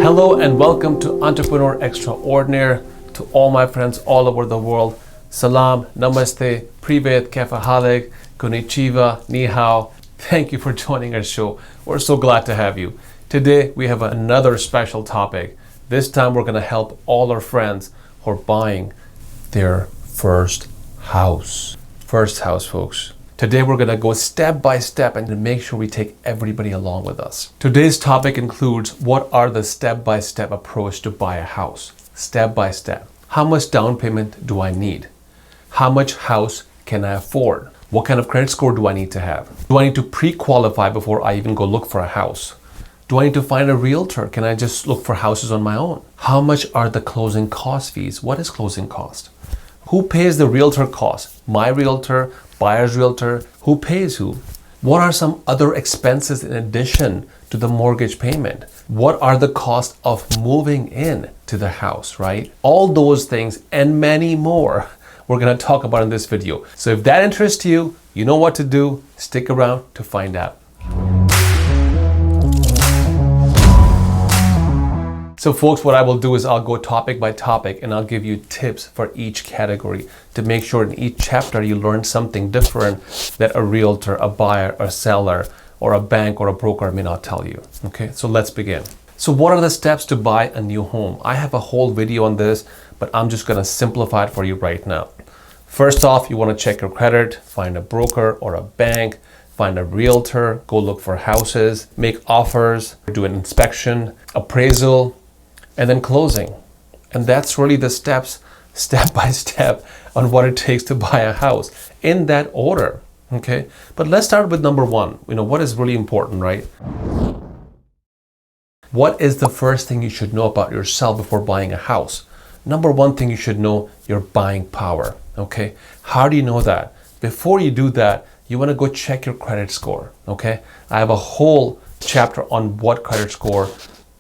Hello and welcome to Entrepreneur Extraordinaire. To all my friends all over the world, salam, namaste, privet, kefahalik, konnichiwa, ni hao. Thank you for joining our show. We're so glad to have you. Today we have another special topic. This time we're going to help all our friends who are buying their first house. First house, folks. Today we're going to go step by step and make sure we take everybody along with us. Today's topic includes what are the step-by-step approach to buy a house. Step by step. How much down payment do I need? How much house can I afford? What kind of credit score do I need to have? Do I need to pre-qualify before I even go look for a house? Do I need to find a realtor? Can I just look for houses on my own? How much are the closing cost fees? What is closing cost? Who pays the realtor cost? My realtor, buyer's realtor, who pays who? What are some other expenses in addition to the mortgage payment? What are the costs of moving in to the house, right? All those things and many more we're going to talk about in this video. So if that interests you, you know what to do. Stick around to find out. So folks, what I will do is I'll go topic by topic and I'll give you tips for each category to make sure in each chapter you learn something different that a realtor, a buyer, a seller, or a bank or a broker may not tell you. Okay, so let's begin. So what are the steps to buy a new home? I have a whole video on this, but I'm just gonna simplify it for you right now. First off, you wanna check your credit, find a broker or a bank, find a realtor, go look for houses, make offers, do an inspection, appraisal, and then closing. And that's really the steps, step by step, on what it takes to buy a house in that order. Okay, but let's start with number one. What is really important, right? What is the first thing you should know about yourself before buying a house? Number one thing you should know, your buying power. Okay, how do you know that? Before you do that, you want to go check your credit score. Okay, I have a whole chapter on what credit score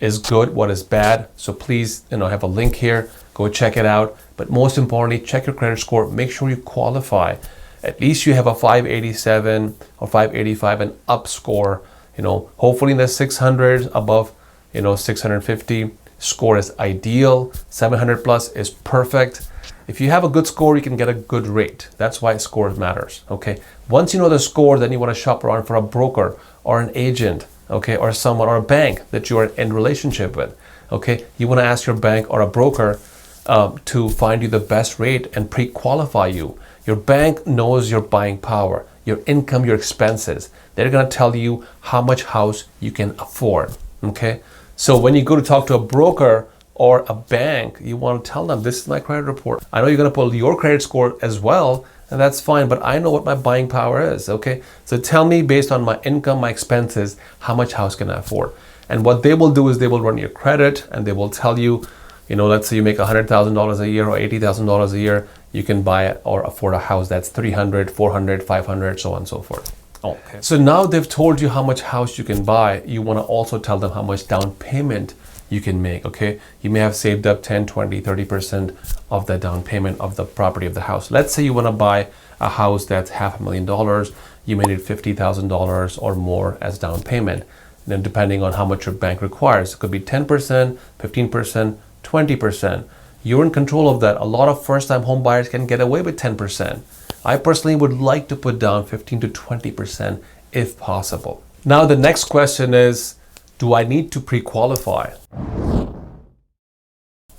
is good, what is bad. So please, I have a link here, go check it out. But most importantly, check your credit score, make sure you qualify. At least you have a 587 or 585 and up score, hopefully in the 600s, above, 650 score is ideal. 700 plus is perfect. If you have a good score, you can get a good rate. That's why score matters, okay? Once you know the score, then you want to shop around for a broker or an agent, okay, or someone or a bank that you are in relationship with, okay? You want to ask your bank or a broker to find you the best rate and pre-qualify you. Your bank knows your buying power, your income, your expenses. They're going to tell you how much house you can afford, okay? So when you go to talk to a broker or a bank, you want to tell them, this is my credit report. I know you're going to pull your credit score as well, and that's fine, but I know what my buying power is, okay? So tell me based on my income, my expenses, how much house can I afford? And what they will do is they will run your credit and they will tell you, let's say you make $100,000 a year or $80,000 a year, you can buy or afford a house that's $300,000, $400,000, $500,000, so on and so forth. Okay. So now they've told you how much house you can buy, you want to also tell them how much down payment you can make, okay? You may have saved up 10, 20, 30% of the down payment of the property of the house. Let's say you want to buy a house that's $500,000, you may need $50,000 or more as down payment. And then depending on how much your bank requires, it could be 10%, 15%, 20%. You're in control of that. A lot of first-time home buyers can get away with 10%. I personally would like to put down 15 to 20% if possible. Now the next question is, do I need to pre-qualify?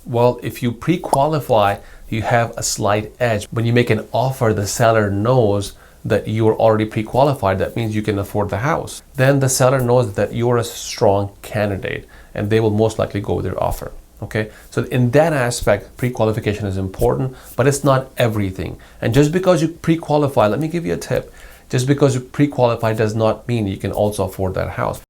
Well, if you pre-qualify, you have a slight edge. When you make an offer, the seller knows that you are already pre-qualified. That means you can afford the house. Then the seller knows that you're a strong candidate and they will most likely go with your offer. Okay, so in that aspect, pre-qualification is important, but it's not everything. And just because you pre-qualify, let me give you a tip. Just because you pre-qualify does not mean you can also afford that house.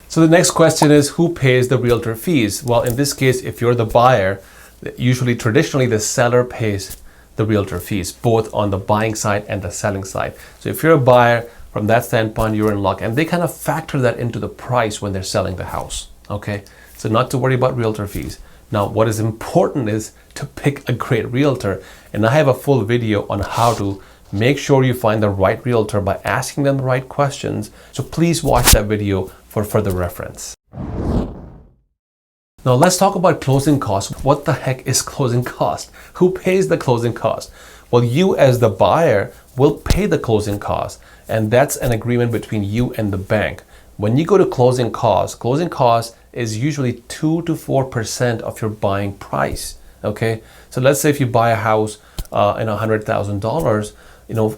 So the next question is, who pays the realtor fees? Well, in this case, if you're the buyer, traditionally the seller pays the realtor fees, both on the buying side and the selling side. So if you're a buyer, from that standpoint, you're in luck. And they kind of factor that into the price when they're selling the house, okay? So not to worry about realtor fees. Now, what is important is to pick a great realtor. And I have a full video on how to make sure you find the right realtor by asking them the right questions. So please watch that video for further reference. Now let's talk about closing costs. What the heck is closing cost? Who pays the closing cost? Well, you as the buyer will pay the closing cost, and that's an agreement between you and the bank. When you go to closing cost is usually 2 to 4% of your buying price. Okay, so let's say if you buy a house in $100,000,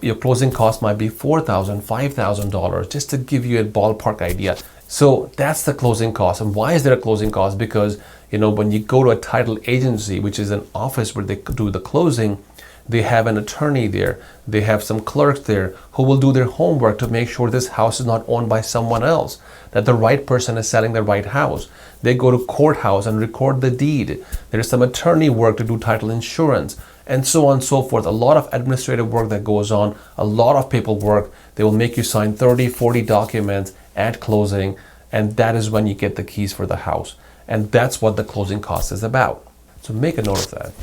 your closing cost might be $4,000, $5,000, just to give you a ballpark idea. So that's the closing cost. And why is there a closing cost? Because when you go to a title agency, which is an office where they do the closing, they have an attorney there. They have some clerks there who will do their homework to make sure this house is not owned by someone else, that the right person is selling the right house. They go to courthouse and record the deed. There's some attorney work to do title insurance, and so on and so forth. A lot of administrative work that goes on, a lot of paperwork. They will make you sign 30, 40 documents at closing, and that is when you get the keys for the house. And that's what the closing cost is about. So make a note of that.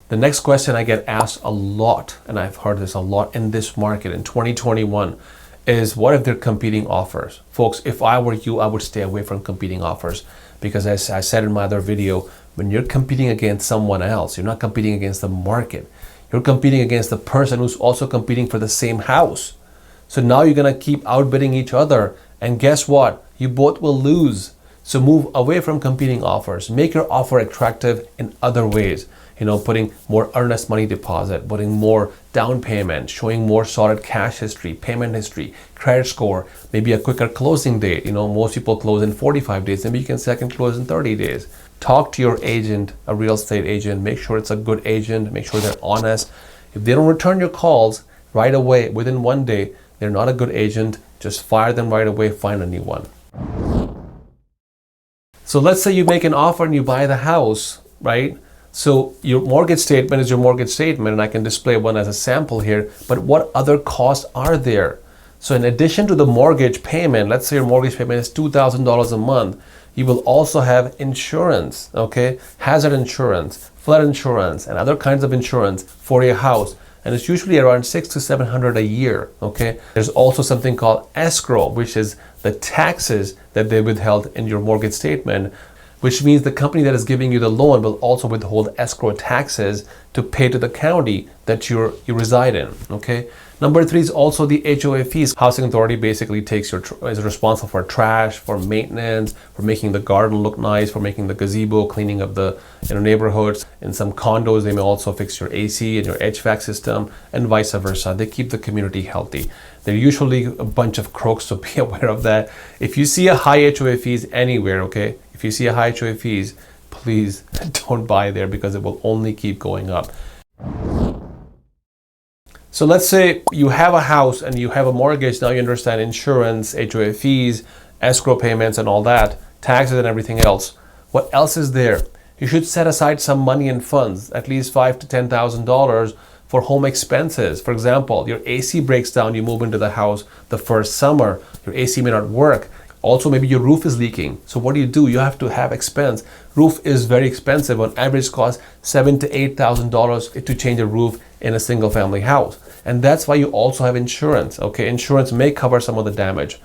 The next question I get asked a lot, and I've heard this a lot in this market in 2021, is what if they're competing offers? Folks, if I were you, I would stay away from competing offers, because as I said in my other video, when you're competing against someone else, you're not competing against the market. You're competing against the person who's also competing for the same house. So now you're going to keep outbidding each other, and guess what? You both will lose. So move away from competing offers. Make your offer attractive in other ways. Putting more earnest money deposit, putting more down payment, showing more solid cash history, payment history, credit score, maybe a quicker closing date. Most people close in 45 days. Maybe you can second close in 30 days. Talk to your agent, a real estate agent. Make sure it's a good agent. Make sure they're honest. If they don't return your calls right away, within 1 day, they're not a good agent. Just fire them right away. Find a new one. So let's say you make an offer and you buy the house, right? So your mortgage statement is your mortgage statement, and I can display one as a sample here, but what other costs are there? So in addition to the mortgage payment, let's say your mortgage payment is $2,000 a month, you will also have insurance, okay? Hazard insurance, flood insurance, and other kinds of insurance for your house. And it's usually around $600 to $700 a year, okay? There's also something called escrow, which is the taxes that they withheld in your mortgage statement, which means the company that is giving you the loan will also withhold escrow taxes to pay to the county that you reside in, okay? Number 3 is also the HOA fees. Housing authority basically is responsible for trash, for maintenance, for making the garden look nice, for making the gazebo, cleaning up the neighborhoods. In some condos, they may also fix your AC and your HVAC system, and vice versa. They keep the community healthy. They're usually a bunch of crooks, so be aware of that. If you see a high HOA fees anywhere, okay? If you see a high HOA fees, please don't buy there, because it will only keep going up. So let's say you have a house and you have a mortgage. Now you understand insurance, HOA fees, escrow payments and all that, taxes and everything else. What else is there? You should set aside some money in funds, at least $5,000 to $10,000 for home expenses. For example, your AC breaks down, you move into the house the first summer, your AC may not work. Also, maybe your roof is leaking. So what do? You have to have expense. Roof is very expensive. On average, costs $7,000 to $8,000 to change a roof in a single family house. And that's why you also have insurance. Okay, insurance may cover some of the damage.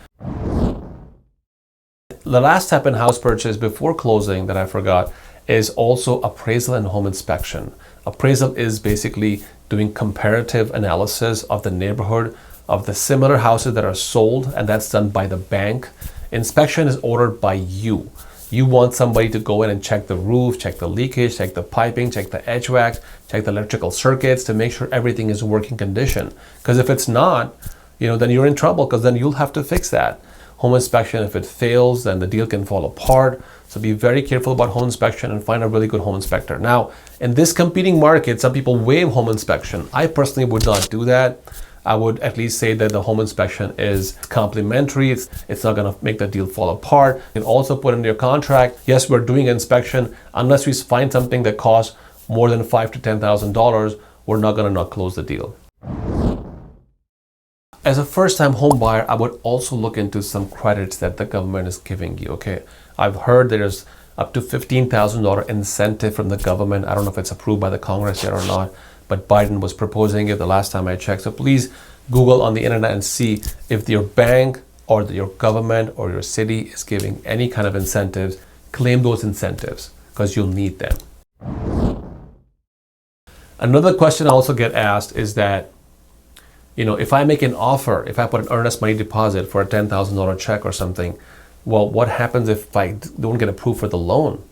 The last step in house purchase before closing that I forgot is also appraisal and home inspection. Appraisal is basically doing comparative analysis of the neighborhood of the similar houses that are sold, and that's done by the bank. Inspection is ordered by you. You want somebody to go in and check the roof, check the leakage, check the piping, check the HVAC, check the electrical circuits to make sure everything is in working condition. Because if it's not, then you're in trouble, because then you'll have to fix that. Home inspection, if it fails, then the deal can fall apart. So be very careful about home inspection and find a really good home inspector. Now, in this competing market, some people waive home inspection. I personally would not do that. I would at least say that the home inspection is complimentary. It's not going to make the deal fall apart. You can also put in your contract, yes, we're doing an inspection. Unless we find something that costs more than $5,000 to $10,000, we're not going to not close the deal. As a first-time home buyer, I would also look into some credits that the government is giving you, okay? I've heard there's up to $15,000 incentive from the government. I don't know if it's approved by the Congress yet or not, but Biden was proposing it the last time I checked. So please Google on the internet and see if your bank or that your government or your city is giving any kind of incentives, claim those incentives because you'll need them. Another question I also get asked is that, if I make an offer, if I put an earnest money deposit for a $10,000 check or something, well, what happens if I don't get approved for the loan?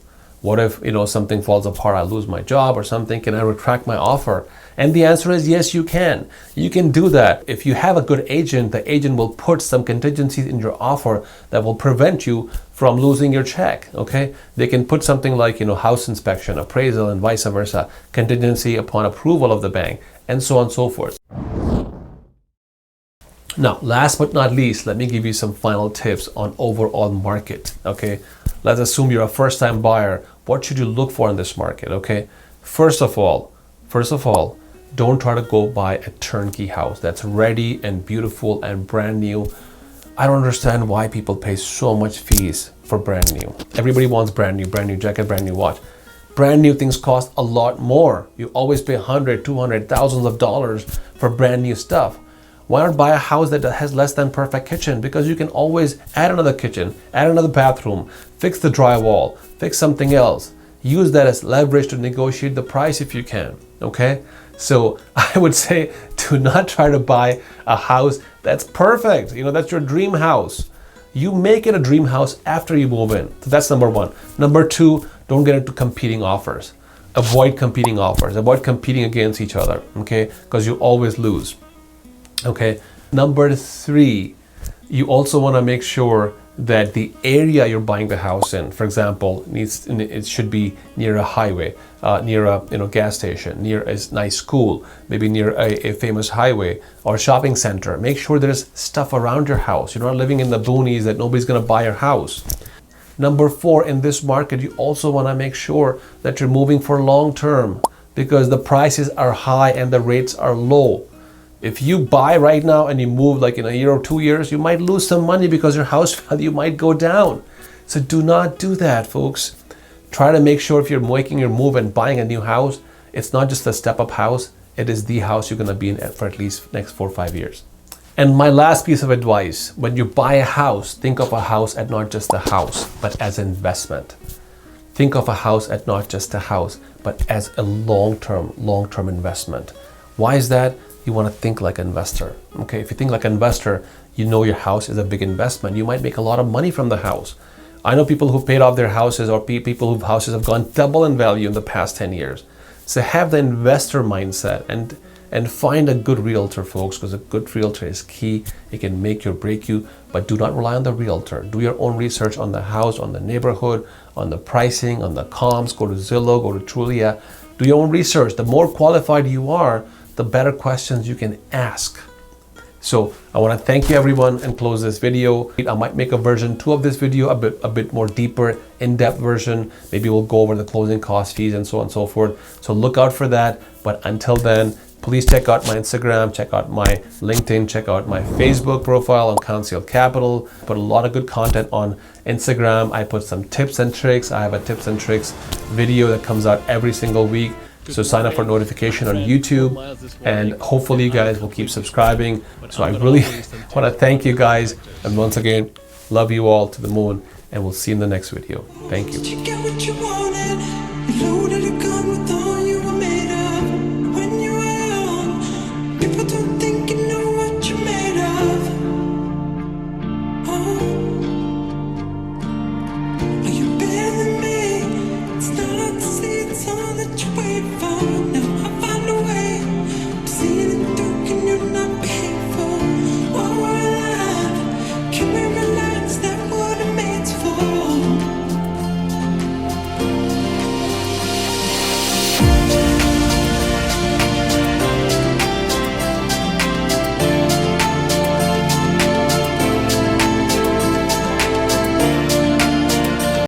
What if, something falls apart, I lose my job or something? Can I retract my offer? And the answer is yes, you can. You can do that. If you have a good agent, the agent will put some contingencies in your offer that will prevent you from losing your check, okay? They can put something like, house inspection, appraisal, and vice versa, contingency upon approval of the bank, and so on and so forth. Now, last but not least, let me give you some final tips on overall market, okay? Let's assume you're a first-time buyer. What should you look for in this market, okay? First of all, don't try to go buy a turnkey house that's ready and beautiful and brand new. I don't understand why people pay so much fees for brand new. Everybody wants brand new jacket, brand new watch. Brand new things cost a lot more. You always pay $100, $200, thousands of dollars for brand new stuff. Why not buy a house that has less than perfect kitchen? Because you can always add another kitchen, add another bathroom, fix the drywall, fix something else. Use that as leverage to negotiate the price if you can, okay? So I would say do not try to buy a house that's perfect. That's your dream house. You make it a dream house after you move in. So that's number one. Number two, don't get into competing offers. Avoid competing offers. Avoid competing against each other, okay? Because you always lose. Okay. Number three, you also want to make sure that the area you're buying the house in, for example, it should be near a highway, near a gas station, near a nice school, maybe near a famous highway or shopping center. Make sure there's stuff around your house. You're not living in the boonies that nobody's going to buy your house. Number four, in this market, you also want to make sure that you're moving for long term because the prices are high and the rates are low. If you buy right now and you move like in a year or 2 years, you might lose some money because your house value might go down. So do not do that, folks. Try to make sure if you're making your move and buying a new house, it's not just a step-up house. It is the house you're going to be in for at least next 4 or 5 years. And my last piece of advice, when you buy a house, think of a house as not just a house, but as an investment. Think of a house as not just a house, but as a long-term investment. Why is that? You want to think like an investor. Okay, if you think like an investor, your house is a big investment. You might make a lot of money from the house. I know people who've paid off their houses or people whose houses have gone double in value in the past 10 years. So have the investor mindset and find a good realtor, folks, because a good realtor is key. It can make you or break you, but do not rely on the realtor. Do your own research on the house, on the neighborhood, on the pricing, on the comps. Go to Zillow, go to Trulia. Do your own research. The more qualified you are, the better questions you can ask. So I want to thank you everyone and close this video. I might make a version 2 of this video, a bit more deeper, in-depth version. Maybe we'll go over the closing cost fees and so on and so forth. So look out for that. But until then, please check out my Instagram, check out my LinkedIn, check out my Facebook profile on Council Capital. Put a lot of good content on Instagram. I put some tips and tricks. I have a tips and tricks video that comes out every single week. So sign up for notification on YouTube, and hopefully you guys will keep subscribing. So I really want to thank you guys, and once again, love you all to the moon, and we'll see you in the next video. Thank you.